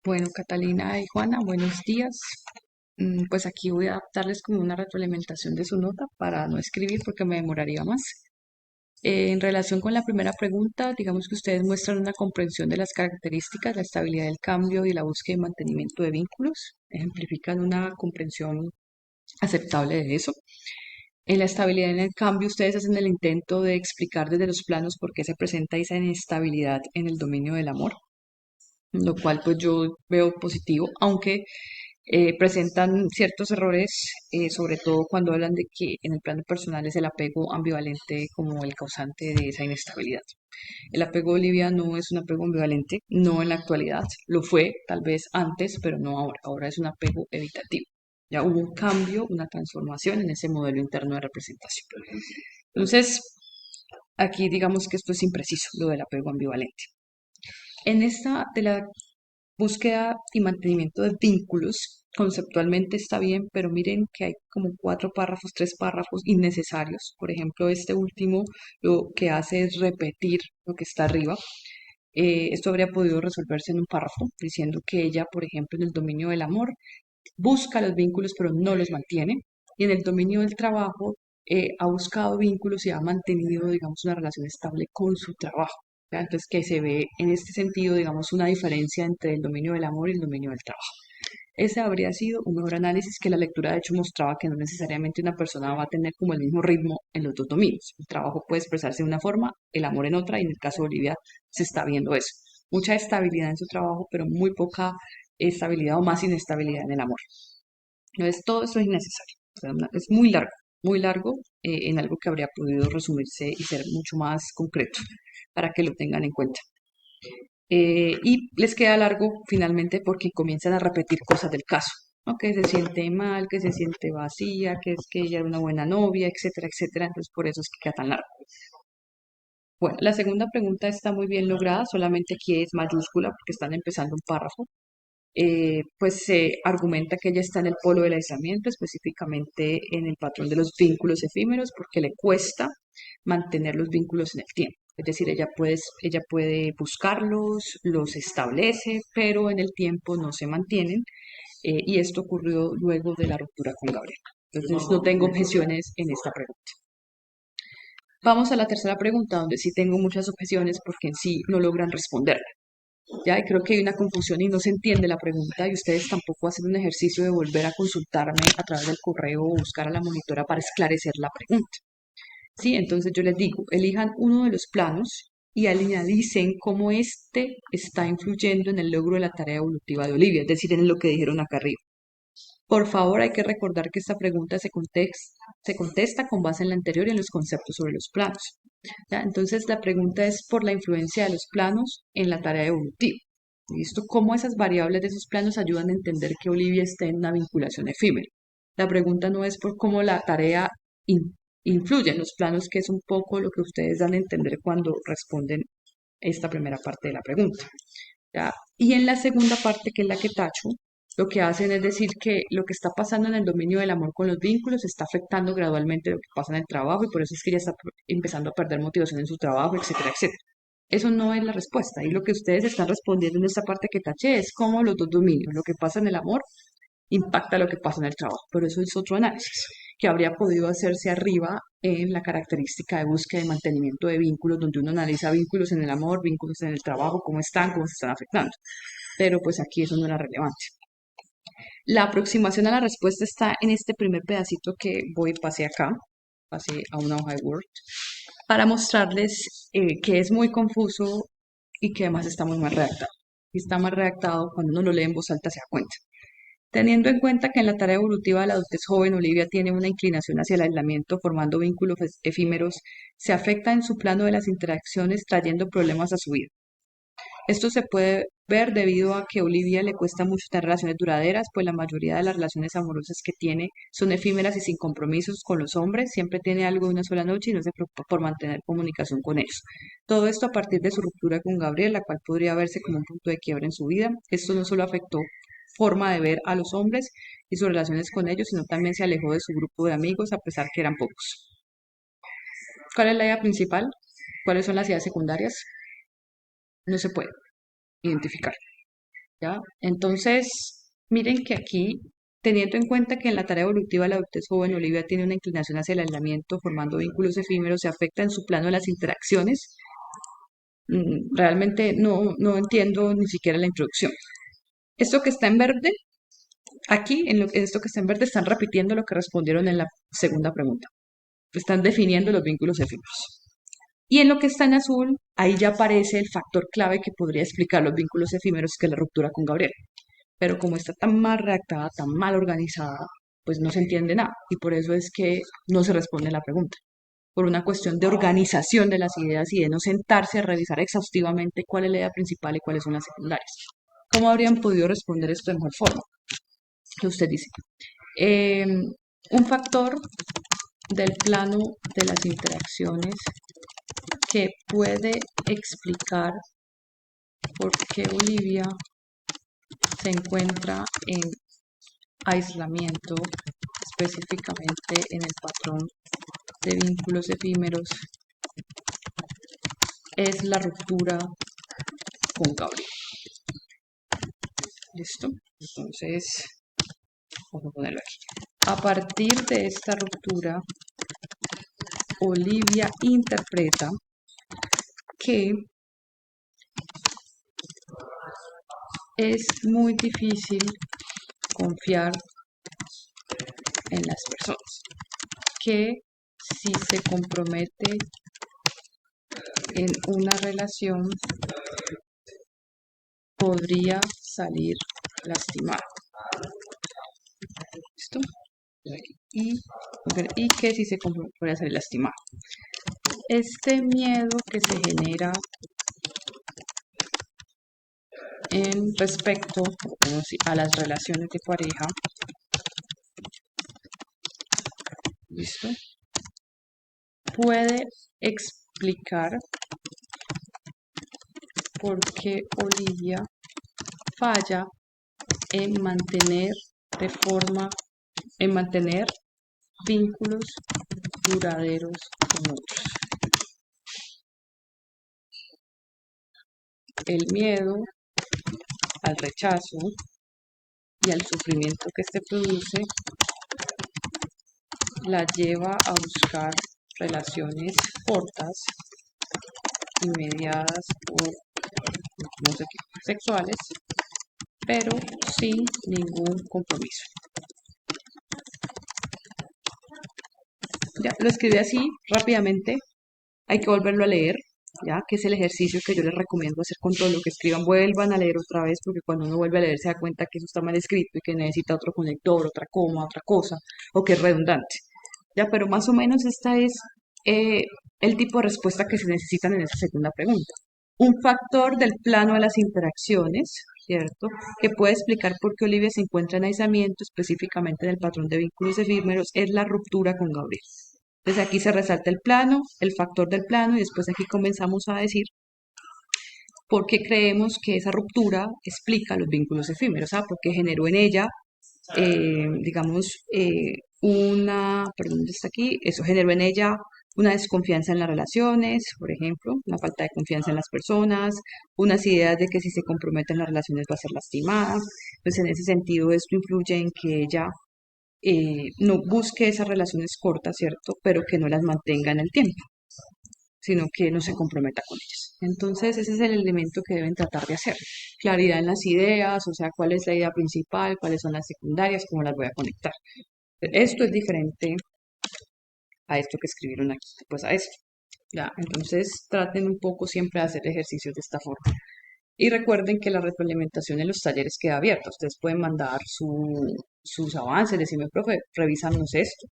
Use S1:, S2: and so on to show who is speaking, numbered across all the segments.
S1: Bueno, Catalina y Juana, buenos días. Pues aquí voy a darles como una retroalimentación de su nota para no escribir porque me demoraría más. En relación con la primera pregunta, digamos que ustedes muestran una comprensión de las características, la estabilidad del cambio y la búsqueda y mantenimiento de vínculos. Ejemplifican una comprensión aceptable de eso. En la estabilidad en el cambio, ustedes hacen el intento de explicar desde los planos por qué se presenta esa inestabilidad en el dominio del amor, lo cual pues yo veo positivo, aunque presentan ciertos errores, sobre todo cuando hablan de que en el plano personal es el apego ambivalente como el causante de esa inestabilidad. El apego de Olivia no es un apego ambivalente, no en la actualidad, lo fue tal vez antes, pero no ahora. Ahora es un apego evitativo. Ya hubo un cambio, una transformación en ese modelo interno de representación. Entonces, aquí digamos que esto es impreciso, lo del apego ambivalente. En esta de la búsqueda y mantenimiento de vínculos, conceptualmente está bien, pero miren que hay como cuatro párrafos, tres párrafos innecesarios. Por ejemplo, este último lo que hace es repetir lo que está arriba. Esto habría podido resolverse en un párrafo, diciendo que ella, por ejemplo, en el dominio del amor, busca los vínculos pero no los mantiene. Y en el dominio del trabajo, ha buscado vínculos y ha mantenido, digamos, una relación estable con su trabajo. ¿Ya? Entonces, que se ve en este sentido, digamos, una diferencia entre el dominio del amor y el dominio del trabajo. Ese habría sido un mejor análisis que la lectura, de hecho, mostraba que no necesariamente una persona va a tener como el mismo ritmo en los dos dominios. El trabajo puede expresarse de una forma, el amor en otra, y en el caso de Olivia se está viendo eso. Mucha estabilidad en su trabajo, pero muy poca estabilidad o más inestabilidad en el amor. Entonces, todo eso es innecesario. O sea, es muy largo en algo que habría podido resumirse y ser mucho más concreto para que lo tengan en cuenta. Y les queda largo finalmente porque comienzan a repetir cosas del caso, ¿no? Que se siente mal, que se siente vacía, que es que ella era una buena novia, etcétera, etcétera. Entonces, por eso es que queda tan largo. Bueno, la segunda pregunta está muy bien lograda, solamente aquí es mayúscula porque están empezando un párrafo. Pues se argumenta que ella está en el polo del aislamiento, específicamente en el patrón de los vínculos efímeros, porque le cuesta mantener los vínculos en el tiempo. Es decir, ella puede buscarlos, los establece, pero en el tiempo no se mantienen. Y esto ocurrió luego de la ruptura con Gabriel. Entonces, no tengo objeciones en esta pregunta. Vamos a la tercera pregunta, donde sí tengo muchas objeciones porque en sí no logran responder. Ya, y creo que hay una confusión y no se entiende la pregunta y ustedes tampoco hacen un ejercicio de volver a consultarme a través del correo o buscar a la monitora para esclarecer la pregunta. Sí, entonces yo les digo, elijan uno de los planos y analicen cómo este está influyendo en el logro de la tarea evolutiva de Olivia, es decir, en lo que dijeron acá arriba. Por favor, hay que recordar que esta pregunta se contesta con base en la anterior y en los conceptos sobre los planos. ¿Ya? Entonces, la pregunta es por la influencia de los planos en la tarea evolutiva. ¿Listo? ¿Cómo esas variables de esos planos ayudan a entender que Olivia está en una vinculación efímera? La pregunta no es por cómo la tarea influye en los planos, que es un poco lo que ustedes dan a entender cuando responden esta primera parte de la pregunta. ¿Ya? Y en la segunda parte, que es la que tacho, lo que hacen es decir que lo que está pasando en el dominio del amor con los vínculos está afectando gradualmente lo que pasa en el trabajo y por eso es que ella está empezando a perder motivación en su trabajo, etcétera, etcétera. Eso no es la respuesta. Y lo que ustedes están respondiendo en esta parte que taché es cómo los dos dominios, lo que pasa en el amor, impacta lo que pasa en el trabajo. Pero eso es otro análisis que habría podido hacerse arriba en la característica de búsqueda y mantenimiento de vínculos, donde uno analiza vínculos en el amor, vínculos en el trabajo, cómo se están afectando. Pero pues aquí eso no era relevante. La aproximación a la respuesta está en este primer pedacito que pasé acá, pasé a una hoja de Word, para mostrarles que es muy confuso y que además está muy mal redactado. Y está mal redactado cuando uno lo lee en voz alta se da cuenta. Teniendo en cuenta que en la tarea evolutiva de la adultez joven Olivia tiene una inclinación hacia el aislamiento, formando vínculos efímeros, se afecta en su plano de las interacciones trayendo problemas a su vida. Esto se puede ver debido a que a Olivia le cuesta mucho tener relaciones duraderas, pues la mayoría de las relaciones amorosas que tiene son efímeras y sin compromisos con los hombres, siempre tiene algo de una sola noche y no se preocupa por mantener comunicación con ellos. Todo esto a partir de su ruptura con Gabriel, la cual podría verse como un punto de quiebre en su vida. Esto no solo afectó forma de ver a los hombres y sus relaciones con ellos, sino también se alejó de su grupo de amigos a pesar que eran pocos. ¿Cuál es la idea principal? ¿Cuáles son las ideas secundarias? No se puede identificar. ¿Ya? Entonces, miren que aquí, teniendo en cuenta que en la tarea evolutiva la adultez joven Olivia tiene una inclinación hacia el aislamiento, formando vínculos efímeros, se afecta en su plano de las interacciones. Realmente no entiendo ni siquiera la introducción. Esto que está en verde, aquí, en esto que está en verde, están repitiendo lo que respondieron en la segunda pregunta. Están definiendo los vínculos efímeros. Y en lo que está en azul, ahí ya aparece el factor clave que podría explicar los vínculos efímeros, que es la ruptura con Gabriel. Pero como está tan mal redactada, tan mal organizada, pues no se entiende nada. Y por eso es que no se responde la pregunta. Por una cuestión de organización de las ideas y de no sentarse a revisar exhaustivamente cuál es la idea principal y cuáles son las secundarias. ¿Cómo habrían podido responder esto de mejor forma? Que usted dice. Eh, un factor del plano de las interacciones que puede explicar por qué Olivia se encuentra en aislamiento, específicamente en el patrón de vínculos efímeros, es la ruptura con Gabriel. ¿Listo? Entonces, vamos a ponerlo aquí. A partir de esta ruptura, Olivia interpreta que es muy difícil confiar en las personas, que si se compromete en una relación podría salir lastimado. ¿Listo? Y que si se compromete podría salir lastimado. Este miedo que se genera en respecto a las relaciones de pareja, ¿listo? Puede explicar por qué Olivia falla en mantener de forma, en mantener vínculos duraderos con otros. El miedo al rechazo y al sufrimiento que este produce la lleva a buscar relaciones cortas y mediadas por sexuales, pero sin ningún compromiso. Ya, lo escribí así rápidamente, hay que volverlo a leer, ya que es el ejercicio que yo les recomiendo hacer con todo lo que escriban. Vuelvan a leer otra vez porque cuando uno vuelve a leer se da cuenta que eso está mal escrito y que necesita otro conector, otra coma, otra cosa, o que es redundante. Ya, pero más o menos esta es eh, el tipo de respuesta que se necesitan en esa segunda pregunta. Un factor del plano de las interacciones, ¿cierto? Que puede explicar por qué Olivia se encuentra en aislamiento, específicamente en el patrón de vínculos efímeros, es la ruptura con Gabriel. Entonces aquí se resalta el plano, el factor del plano, y después aquí comenzamos a decir por qué creemos que esa ruptura explica los vínculos efímeros, ¿ah? Porque generó en ella, digamos, perdón, ¿dónde está aquí? Eso generó en ella una desconfianza en las relaciones, por ejemplo, una falta de confianza en las personas, unas ideas de que si se compromete en las relaciones va a ser lastimada. Pues en ese sentido esto influye en que ella no busque esas relaciones cortas, ¿cierto? Pero que no las mantenga en el tiempo, sino que no se comprometa con ellas. Entonces, ese es el elemento que deben tratar de hacer. Claridad en las ideas, o sea, cuál es la idea principal, cuáles son las secundarias, cómo las voy a conectar. Esto es diferente a esto que escribieron aquí, pues a esto. Ya, entonces traten un poco siempre de hacer ejercicios de esta forma. Y recuerden que la retroalimentación en los talleres queda abierta. Ustedes pueden mandar sus avances, decirme, profe, revísanos esto,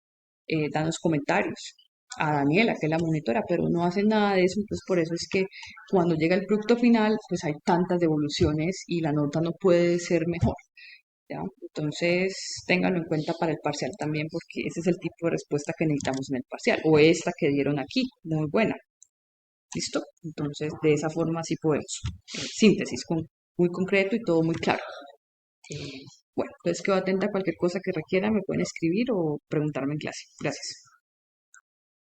S1: danos comentarios a Daniela, que es la monitora, pero no hacen nada de eso. Entonces, por eso es que cuando llega el producto final, pues hay tantas devoluciones y la nota no puede ser mejor. ¿Ya? Entonces, ténganlo en cuenta para el parcial también, porque ese es el tipo de respuesta que necesitamos en el parcial, o esta que dieron aquí, muy buena. ¿Listo? Entonces, de esa forma sí podemos. Síntesis, muy concreto y todo muy claro. Eh, bueno, entonces quedo atenta a cualquier cosa que requieran, me pueden escribir o preguntarme en clase. Gracias.